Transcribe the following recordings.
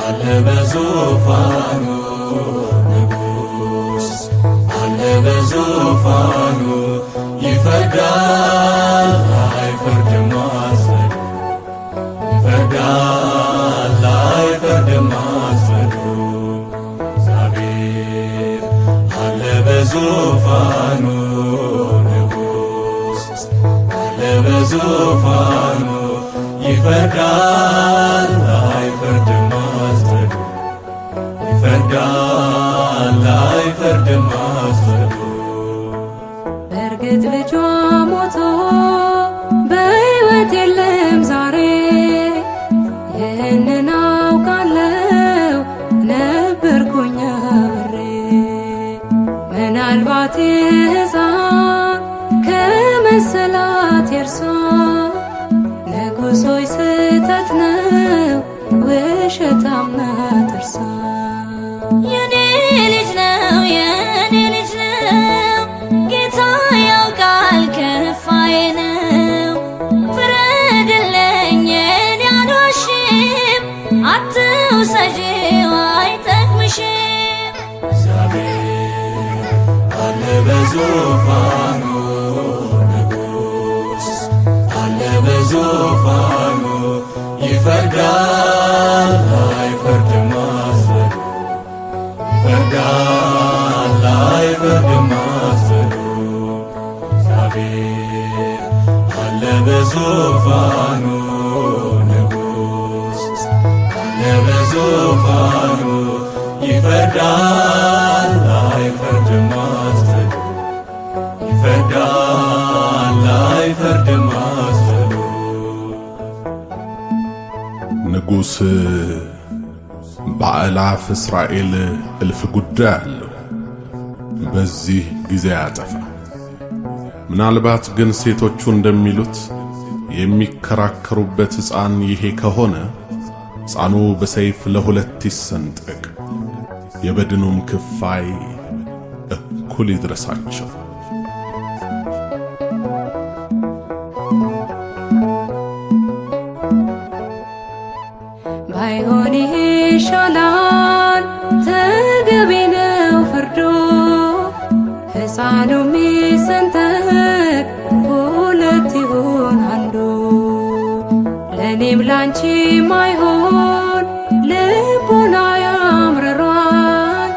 አለ በዙፋኑ ንጉሥ አለ በዙፋኑ ይፈርዳል አይፈርድም አስፈዱ ይፈርዳል አይፈርድም አስፈዱ እግዚአብሔር አለ በዙፋኑ ንጉሥ አለ በዙፋኑ ይፈርዳል አይፈርድም አስፈዱ ይፈርዳል አይፈርድም አስፈዱ በእርግጥ ልጇ ሞቶ በሕይወት የለም ዛሬ ይህንን አውቃለሁ ነበርኩኝ አብሬ ምናልባት ሕፃን ከመሰላት የርሷ ንጉሥ ሆይ ስህተት ነው ውሸታም ናት እርሷ የኔ ልጅ ነው የኔ ልጅ ነው ጌታ ያውቃል ከፋዬ ነው ፍረድልኝ የኔ አልዋሽም አትውሰጂው አይጠቅምሽም እግዚአብሔር አለ በዙፋኑ ንጉሥ አለ በዙፋኑ ይፈርዳል አይፈርድም አስፈዱ ይፈርዳል አይፈርድም አስፈዱ እግዚአብሔር አለ በዙፋኑ ንጉሥ አለ በዙፋኑ ይፈርዳል አይፈርድም አስፈዱ ይፈርዳል አይፈርድም አስፈዱ ንጉሥ በአእላፍ እስራኤል እልፍ ጉዳይ አለው በዚህ ጊዜ ያጠፋ ምናልባት ግን ሴቶቹ እንደሚሉት የሚከራከሩበት ሕፃን ይሄ ከሆነ ሕፃኑ በሰይፍ ለሁለት ይሰንጠቅ የበድኑም ክፋይ እኩል ይድረሳቸው ባይሆን ይሻላል ተገቢ ነው ፍርዶ ሕፃኑ ሚሰንጠቅ ሁለት ይሁን አንዱ ለእኔም ላንቺም አይሆን ልቦና ያምርሯል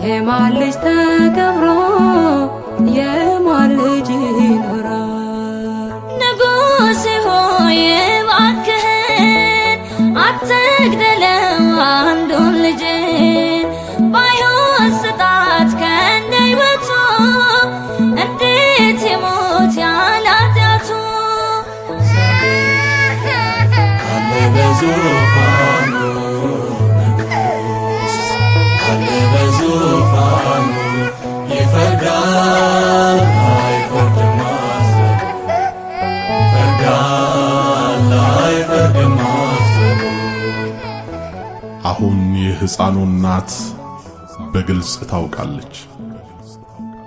የማን ልጅ ተከብሮ የማን ልጅ ይኖራል ንጉሥ ሆይ እባክህን አትግደለው አንዱን ልጅን ባይሆን ስጣት ከእንደ ሕይወቱ እንዴት ይሞት ያለ ኃጢአቱ አለ በዙፋኑ ንጉሥ አለ በዙፋኑ ይፈርዳል አይፈርድም አስፈዱ ይፈርዳል አይፈርድም አስፈዱ አሁን የሕፃኑ እናት በግልጽ ታውቃለች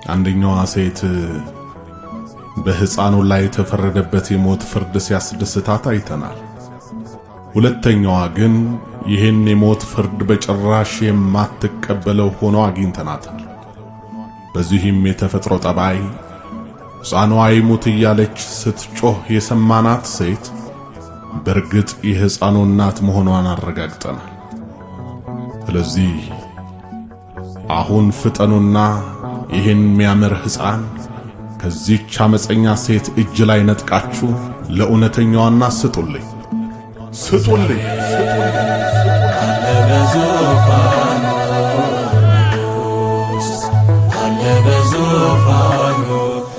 አንደኛዋ ሴት በሕፃኑ ላይ የተፈረደበት የሞት ፍርድ ሲያስደስታት አይተናል ሁለተኛዋ ግን ይህን የሞት ፍርድ በጭራሽ የማትቀበለው ሆኖ አግኝተናታል በዚህም የተፈጥሮ ጠባይ ሕፃኗ ይሙት እያለች ስትጮህ የሰማናት ሴት በእርግጥ የሕፃኑ እናት መሆኗን አረጋግጠናል ስለዚህ አሁን ፍጠኑና ይህን የሚያምር ሕፃን ከዚህች አመፀኛ ሴት እጅ ላይ ነጥቃችሁ ለእውነተኛዋና ስጡልኝ አለ በዙፋኑ